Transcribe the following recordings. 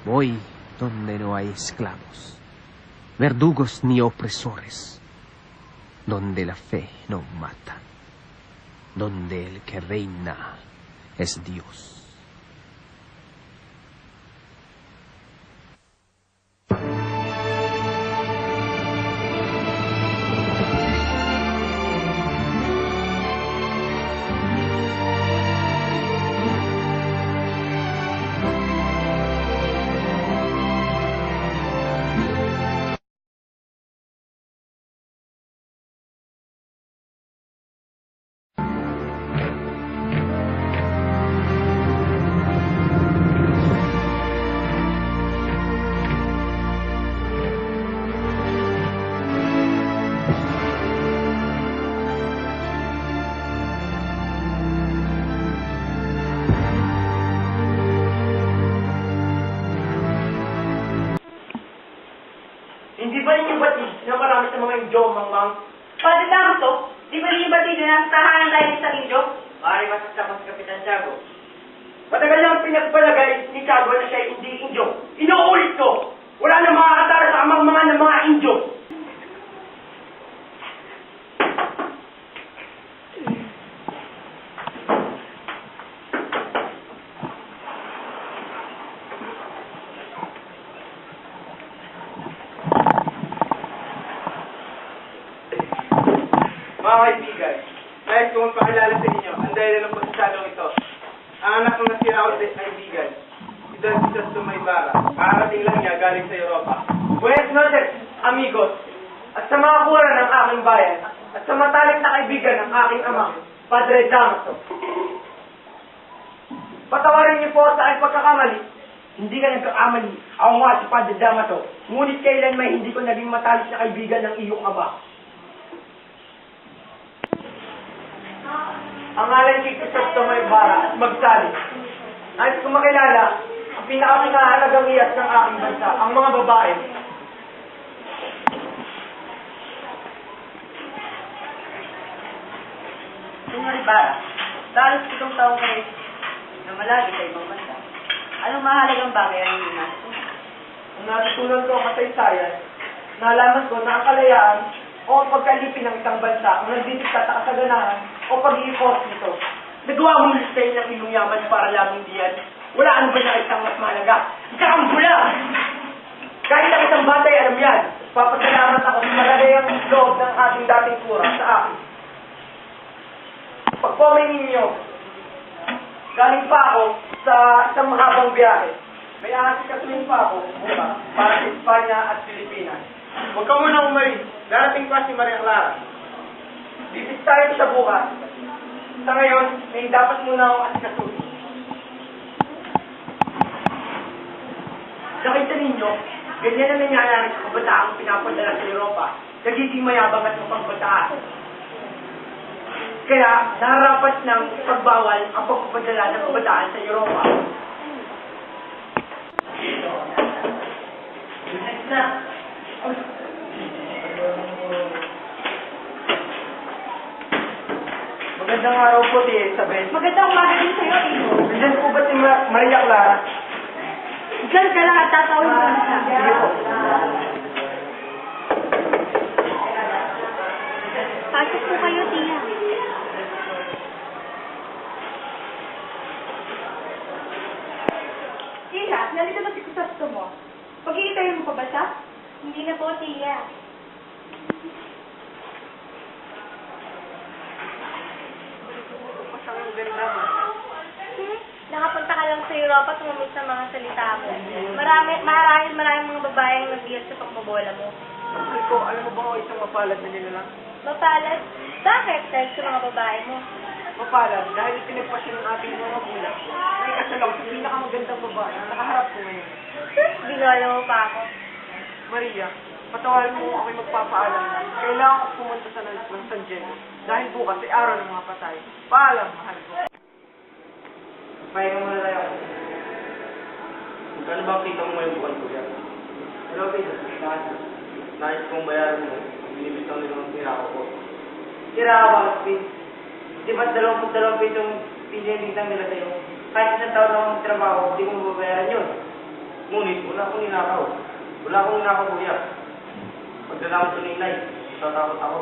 Voy donde no hay esclavos, verdugos ni opresores, donde la fe no mata, donde el que reina es Dios. Hindi ba ninyo batid na marami sa mga Indyo, Mang? Padre Damaso, di ba ninyo batid na nasa tahanan tayo sa Indyo? Maaari masasama si Kapitan Tiago. Matagal lang pinagpalagay ni Tiago na siya hindi Indyo. Inuulit ko! Wala na makakatara sa amang ng mga Indyo. Mga kaibigan, nais ko magpakilala sa inyo ang dahilan ng pagsasalong ito. Ang anak ng nasiraot ay kaibigan, si Don Jesus Sumaybara. Kakarating lang niya galing sa Europa. Buenas noches, amigos, at sa mga kura ng aking bayan, at sa matalik na kaibigan ng aking ama, Padre Damaso. Patawarin niyo po sa aking pagkakamali. Hindi ka nagkakamali. Ako nga si Padre Damaso. Ngunit kailan may hindi ko naging matalik na kaibigan ng iyong ama. Ang ngalan kay Christos Sumaybara at magsali. Nais ko makilala ang pinakaminahalagang iyas ng aking bansa, ang mga babae. Senyor Ibarra, dahil 7 taong kayo na malagi sa ibang bansa, anong mahalagang bagay ang inyong natutunan? Ang natutunan ko ang kasaysayan, nalaman ko na ang kalayaan o ang pagkalipin ng isang bansa ang nagdidikta sa kasaganahan o pag-iipos nito. Nagawa mong listay ng iyong yaman para lamang diyan. Wala ano ba na isang mas mahalaga? Ikakambula! Kahit ang isang batay, alam yan. Papasalamat ako sa malagay ang loob ng ating dating kura sa akin. Pagpamay ninyo, galing pa ako sa isang mahabang biyahe. May aasikasuhin pa ako muna para sa Espanya at Pilipinas. Huwag ka muna umalis. Darating pa si Maria Clara. Bibisitahin ko siya bukas. Sa ngayon, may dapat muna akong asikasuhin. Nakita ninyo, ganyan ang nangyayari sa kabataang pinapadala sa Europa. Nagiging mayabang at mapagbataan. Kaya, narapat ng pagbawal ang pagpapadala ng kabataan sa Europa. Next na. Magandang araw po, Tia Isabel. Magandang umaga din sa'yo, Ibo. Nandiyan po ba si Maria Clara? Diyan ka lang at tatawin ko na siya. Sige po. Pasok po kayo, Tia. Tia, nalito na si Kusasto mo. Pag-iitayin mo pa ba siya? Hindi na po, Tia. Nakapunta ka lang sa Europa at tumamit sa mga salita mo. Maraming mga babae ang nabiyas sa pagbabola mo. Mahal ko, alam mo ba ako isang mapalad na nilalang? Mapalad? Bakit? Dahil sa mga babae mo. Mapalad, dahil pinagpasya ng ating mga magulang. May kasal ako sa pinakamagandang babae na nakaharap ko ngayon. Binola mo pa ako. Maria, patawarin mo ako'y magpapaalam na kailangan ko pumunta sa ng San Diego dahil bukas ay araw ng mga patay. Paalam, mahal ko. Pahinga muna tayo. Ano ba ang kita mo ngayong buwan ko yan? Hello, Peter. Nais kong bayaran mo. Binibitang nila ng tira ko. Tira ka ba, Pete? Di ba't 22 pisong pinibigtang nila sa'yo? Kahit isang taon na akong trabaho, hindi mo babayaran yun. Ngunit wala akong ninakaw. Wala akong ninakaw, kuya. Pagkatapos ko ni inay, tatakot ako.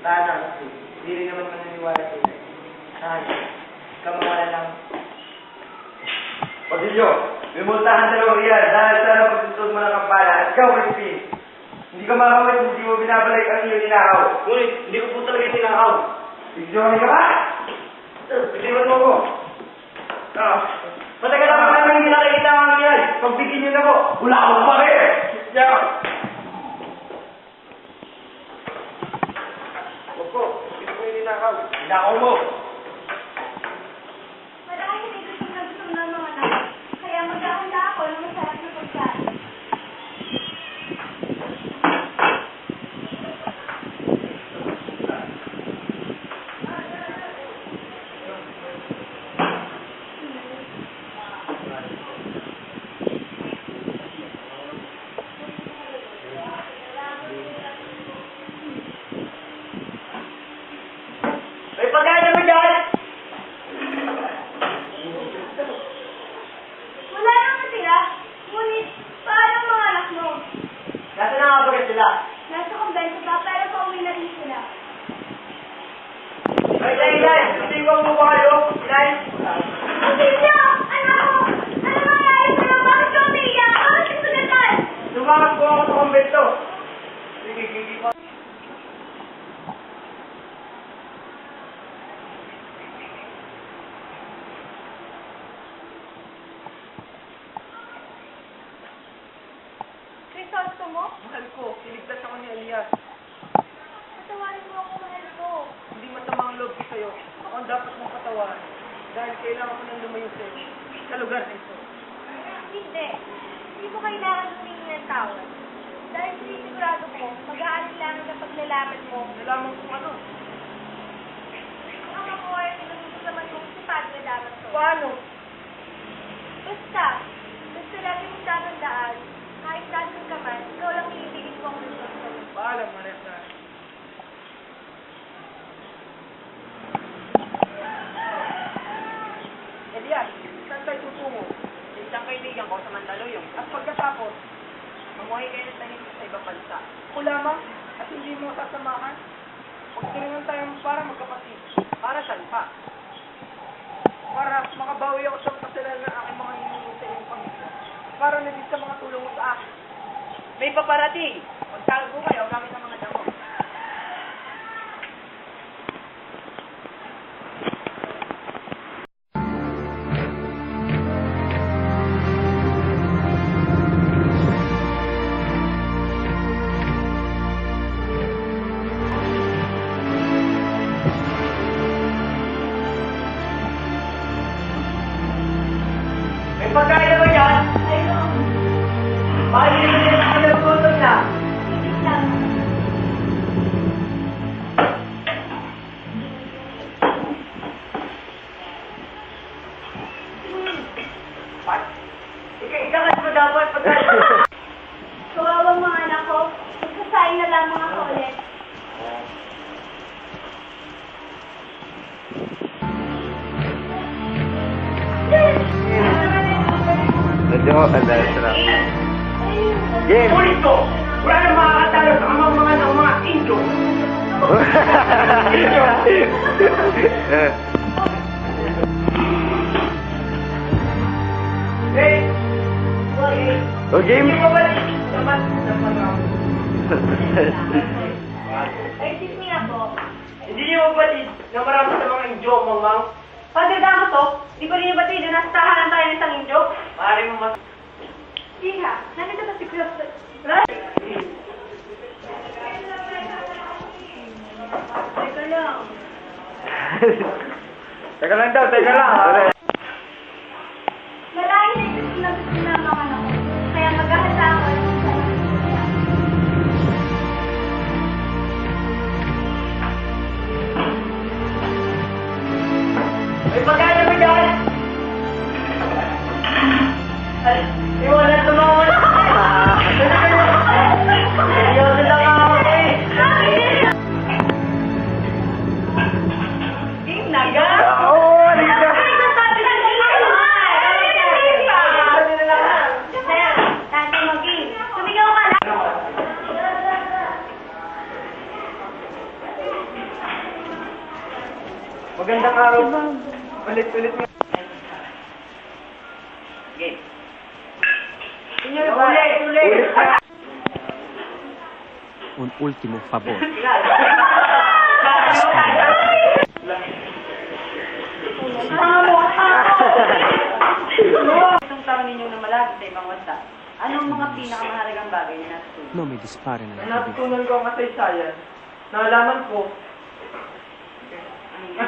Sana, hindi rin naman mananiwala sa inay. Sana, kamawala lang. Pagilyo, may multahan sa lawang iyan dahil sa napagsusunod mo ng kampana at ikaw, Crispin. Hindi ka makawit, hindi mo binabalik ang iyong ninakaw. Ngunit, hindi ko po talaga ninakaw. Bigyan ka ba? Bigyan mo ko. Matagal ako namin hindi nakikita ang iyan. Pagbigyan niyo na ko, wala akong pake. Yeah. Huwag po, hindi ko yung ninakaw. Ninakaw mo. Marami na gusto na mga anak. Kaya maghahanda ako ng masarap na pagkain. May pagkain naman dyan! Wala naman sila. Ngunit, paano ang mga anak mo? Nasa na nga ba sila? Nasa kumbento pa, pero pauwi na rin sila. Ay, Inay! Iwan mo ba kayo? Inay! Silvio! Anak ko! Ano nangyari sa'yo? Bakit ka umiiyak? Bakit ka sugatan? Lumakad po ako sa kumbento. Sige, sige po. Risolto mo? Mahal ko, iligtas ako ni Elias. Patawarin mo ako, mahal ko. Hindi matamang loob ko sa'yo. Ako ang dapat mong patawaran. Dahil kailangan ko nang lumayo sa'yo. Sa lugar na ito. Hindi. Hindi mo kailangan humingi ng tawad. Dahil sinisigurado ko, mag-aalinlangan kapag nalaman mo. Nalaman kung ano. Kung ang ako ay pinag-usaman mong si Padre Damaso. Paano? Basta lagi mong tatandaan, kahit nasan ka man, ikaw lang iibigin ko ang Risolto mo. Paalam, Maresa. Elias, saan tayo tutungo? Yung isang kaibigan ko sa Mandaluyong. At pagkatapos, Mamuhay kayo ng tahimik sa ibang bansa. ako lamang at hindi mo sasamahan. Magtulungan tayo para magkapatid. Para saan pa? Para makabawi ako sa kasalanan ng aking mga hinunod sa iyong pamilya. Para na din sa mga tulong mo sa akin. May paparating! Magtago kayo gamit ang mga damo. May pagkain na ba yan? Ayun, Bakit hindi na ako nagtutok na? isip lang. Ikaw mo dapat pagkain. Kawawang mga anak ko, magsasayin na lamang ako ulit. Medyo, sarap. Game! Ulit ko! Wala nang makakatalo sa amang mga ng mga Indio. Eh! O game? Hindi ko ba naman Excuse me ako. Hindi niyo ba na marami sa mga Indio, mamang? Padre Damaso, di ko rin yung batid na nasa tahanan tayo ng isang Indyo. Maaari mo mas... Iha, nandito ba si Cruz? Teka lang. Teka lang daw, teka lang. Malayo na gusto ng mga anak ko. Kaya maghahanda ako ng masarap. May pagkain na ba dyan? Ay, iwanan sa mga wala. Seryoso lang ako eh. Game na, ga? Oo, halika. Magandang araw. Ulit-ulit mo. Game. Inyo ba? Ulit ka. Un ultimo favor. Itong taon ninyong namalagi sa ibang bansa, anong mga pinakamahalagang bagay na natutunan? No me disparen Ang nella cabeza. natutunan ko ang kasaysayan, nalaman ko, Ano yun?